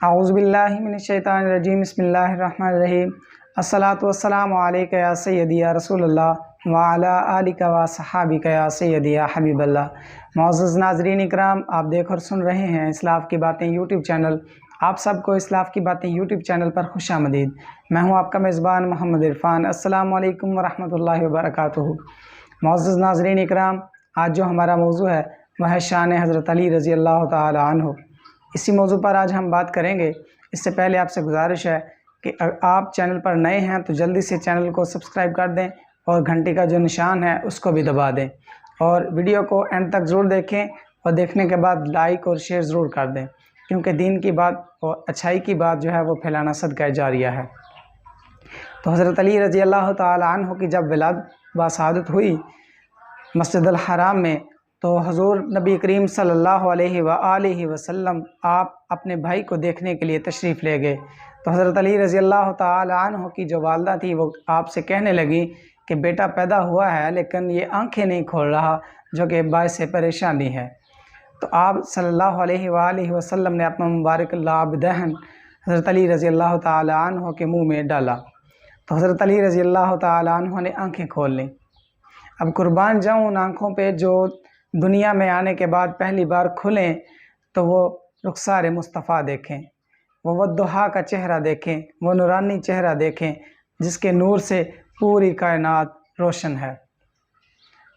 اعوذ باللہ من الشیطان الرجیم بسم اللہ الرحمن الرحیم الصلاۃ والسلام علیک یا سیدی یا رسول اللہ وعلی آلک و صحابک یا سیدی یا حبیب اللہ۔ معزز ناظرین اکرام، آپ دیکھ اور سن رہے ہیں اسلاف کی باتیں یوٹیوب چینل۔ آپ سب کو اسلاف کی باتیں یوٹیوب چینل پر خوش آمدید۔ میں ہوں آپ کا میزبان محمد عرفان۔ السلام علیکم ورحمۃ اللہ وبرکاتہ۔ معزز ناظرین اکرام، آج جو ہمارا موضوع ہے وہ ہے شان حضرت علی رضی اللہ تعالی عنہ۔ اسی موضوع پر آج ہم بات کریں گے۔ اس سے پہلے آپ سے گزارش ہے کہ آپ چینل پر نئے ہیں تو جلدی سے چینل کو سبسکرائب کر دیں اور گھنٹی کا جو نشان ہے اس کو بھی دبا دیں، اور ویڈیو کو اینڈ تک ضرور دیکھیں، اور دیکھنے کے بعد لائک اور شیئر ضرور کر دیں، کیونکہ دین کی بات اور اچھائی کی بات جو ہے وہ پھیلانا صدقہ جاریہ ہے۔ تو حضرت علی رضی اللہ تعالی عنہ کی جب ولادت و شہادت ہوئی مسجد الحرام میں، تو حضور نبی کریم صلی اللہ علیہ وآلہ وسلم آپ اپنے بھائی کو دیکھنے کے لیے تشریف لے گئے۔ تو حضرت علی رضی اللہ تعالی عنہ کی جو والدہ تھی وہ آپ سے کہنے لگی کہ بیٹا پیدا ہوا ہے لیکن یہ آنکھیں نہیں کھول رہا، جو کہ باعث پریشانی ہے۔ تو آپ صلی اللہ علیہ وآلہ وسلم نے اپنا مبارک لعاب دہن حضرت علی رضی اللہ تعالی عنہ کے منہ میں ڈالا، تو حضرت علی رضی اللہ تعالی عنہ نے آنکھیں کھول لیں۔ اب قربان جاؤں ان آنکھوں پہ جو دنیا میں آنے کے بعد پہلی بار کھلیں تو وہ رخسار مصطفیٰ دیکھیں، وہ والضحیٰ کا چہرہ دیکھیں، وہ نورانی چہرہ دیکھیں جس کے نور سے پوری کائنات روشن ہے۔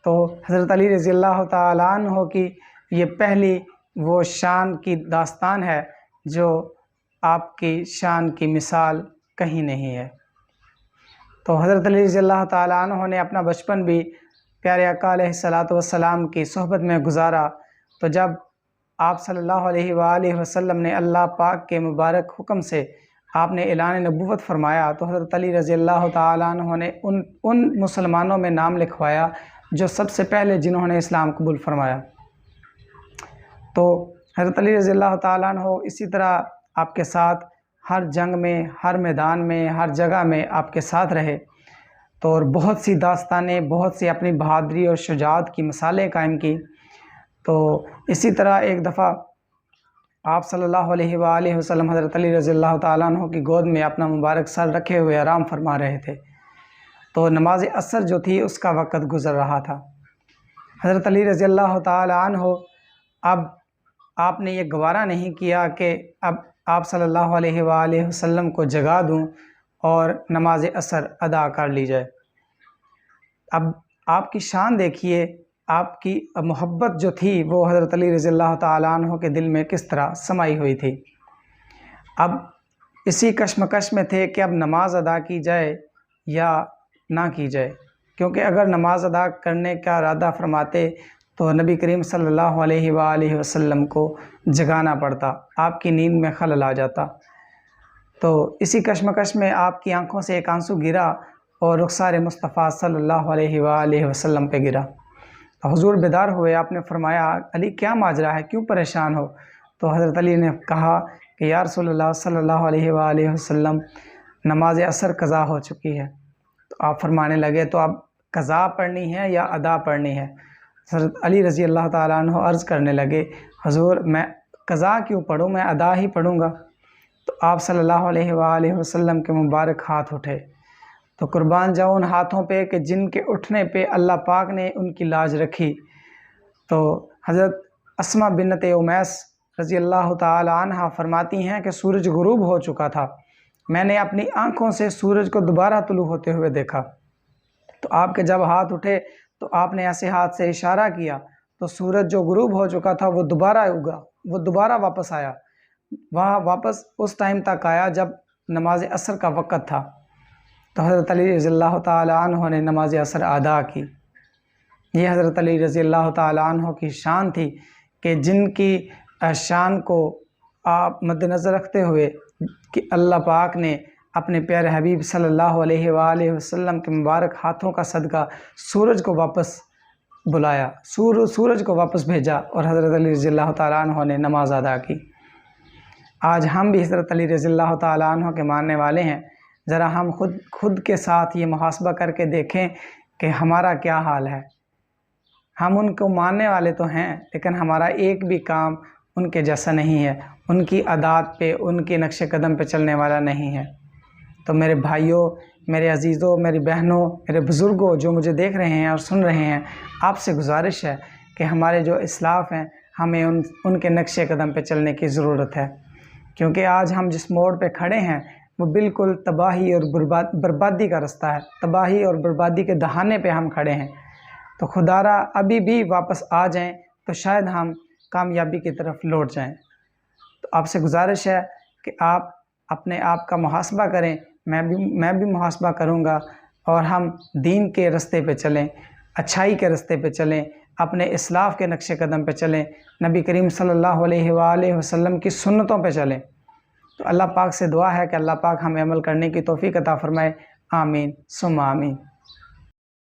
تو حضرت علی رضی اللہ تعالیٰ عنہ کی یہ پہلی وہ شان کی داستان ہے جو آپ کی شان کی مثال کہیں نہیں ہے۔ تو حضرت علی رضی اللہ تعالیٰ عنہ نے اپنا بچپن بھی پیارے آقا علیہ الصلوۃ والسلام کی صحبت میں گزارا۔ تو جب آپ صلی اللہ علیہ وآلہ وسلم نے اللہ پاک کے مبارک حکم سے آپ نے اعلان نبوت فرمایا، تو حضرت علی رضی اللہ تعالیٰ عنہ نے ان مسلمانوں میں نام لکھوایا جو سب سے پہلے جنہوں نے اسلام قبول فرمایا۔ تو حضرت علی رضی اللہ تعالیٰ عنہ اسی طرح آپ کے ساتھ ہر جنگ میں، ہر میدان میں، ہر جگہ میں آپ کے ساتھ رہے، تو اور بہت سی داستانیں، بہت سی اپنی بہادری اور شجاعت کی مثالیں قائم کی۔ تو اسی طرح ایک دفعہ آپ صلی اللہ علیہ وآلہ وسلم حضرت علی رضی اللہ تعالیٰ عنہ کی گود میں اپنا مبارک سر رکھے ہوئے آرام فرما رہے تھے، تو نماز عصر جو تھی اس کا وقت گزر رہا تھا۔ حضرت علی رضی اللہ تعالیٰ عنہ اب آپ نے یہ گوارا نہیں کیا کہ اب آپ صلی اللہ علیہ وآلہ وسلم کو جگا دوں اور نماز عصر ادا کر لی جائے۔ اب آپ کی شان دیکھیے، آپ کی محبت جو تھی وہ حضرت علی رضی اللہ تعالیٰ عنہ کے دل میں کس طرح سمائی ہوئی تھی۔ اب اسی کشمکش میں تھے کہ اب نماز ادا کی جائے یا نہ کی جائے، کیونکہ اگر نماز ادا کرنے کا ارادہ فرماتے تو نبی کریم صلی اللہ علیہ وآلہ وسلم کو جگانا پڑتا، آپ کی نیند میں خلل آ جاتا۔ تو اسی کشمکش میں آپ کی آنکھوں سے ایک آنسو گرا اور رخسار مصطفیٰ صلی اللہ علیہ وآلہ وسلم پہ گرا۔ حضور بیدار ہوئے، آپ نے فرمایا علی کیا ماجرا ہے، کیوں پریشان ہو؟ تو حضرت علی نے کہا کہ یا رسول اللہ صلی اللہ علیہ وآلہ وسلم نماز عصر قضا ہو چکی ہے۔ تو آپ فرمانے لگے تو اب قضا پڑھنی ہے یا ادا پڑھنی ہے؟ حضرت علی رضی اللہ تعالیٰ عنہ عرض کرنے لگے حضور میں قضا کیوں پڑھوں، میں ادا ہی پڑھوں گا۔ تو آپ صلی اللہ علیہ وآلہ وسلم کے مبارک ہاتھ اٹھے، تو قربان جاؤ ان ہاتھوں پہ کہ جن کے اٹھنے پہ اللہ پاک نے ان کی لاج رکھی۔ تو حضرت اسماء بنت امیس رضی اللہ تعالی عنہ فرماتی ہیں کہ سورج غروب ہو چکا تھا، میں نے اپنی آنکھوں سے سورج کو دوبارہ طلوع ہوتے ہوئے دیکھا۔ تو آپ کے جب ہاتھ اٹھے تو آپ نے ایسے ہاتھ سے اشارہ کیا، تو سورج جو غروب ہو چکا تھا وہ دوبارہ اگا، وہ دوبارہ واپس آیا، وہاں واپس اس ٹائم تک آیا جب نماز عصر کا وقت تھا۔ تو حضرت علی رضی اللہ تعالیٰ عنہ نے نماز عصر ادا کی۔ یہ حضرت علی رضی اللہ تعالیٰ عنہ کی شان تھی کہ جن کی شان کو آپ مد نظر رکھتے ہوئے کہ اللہ پاک نے اپنے پیارے حبیب صلی اللہ علیہ وآلہ وسلم کے مبارک ہاتھوں کا صدقہ سورج کو واپس بلایا، سورج کو واپس بھیجا، اور حضرت علی رضی اللہ تعالیٰ عنہ نے نماز ادا کی۔ آج ہم بھی حضرت علی رضی اللہ تعالیٰ عنہ کے ماننے والے ہیں، ذرا ہم خود کے ساتھ یہ محاسبہ کر کے دیکھیں کہ ہمارا کیا حال ہے۔ ہم ان کو ماننے والے تو ہیں لیکن ہمارا ایک بھی کام ان کے جیسا نہیں ہے، ان کی عادات پہ، ان کے نقش قدم پہ چلنے والا نہیں ہے۔ تو میرے بھائیوں، میرے عزیزوں، میری بہنوں، میرے بزرگوں جو مجھے دیکھ رہے ہیں اور سن رہے ہیں، آپ سے گزارش ہے کہ ہمارے جو اسلاف ہیں ہمیں ان کے نقش قدم پہ چلنے کی ضرورت ہے، کیونکہ آج ہم جس موڑ پہ کھڑے ہیں وہ بالکل تباہی اور بربادی کا رستہ ہے، تباہی اور بربادی کے دہانے پہ ہم کھڑے ہیں۔ تو خدا را ابھی بھی واپس آ جائیں تو شاید ہم کامیابی کی طرف لوٹ جائیں۔ تو آپ سے گزارش ہے کہ آپ اپنے آپ کا محاسبہ کریں، میں بھی محاسبہ کروں گا، اور ہم دین کے رستے پہ چلیں، اچھائی کے رستے پہ چلیں، اپنے اسلاف کے نقش قدم پہ چلیں، نبی کریم صلی اللہ علیہ وآلہ وسلم کی سنتوں پہ چلیں۔ تو اللہ پاک سے دعا ہے کہ اللہ پاک ہمیں عمل کرنے کی توفیق عطا فرمائے۔ آمین ثم آمین۔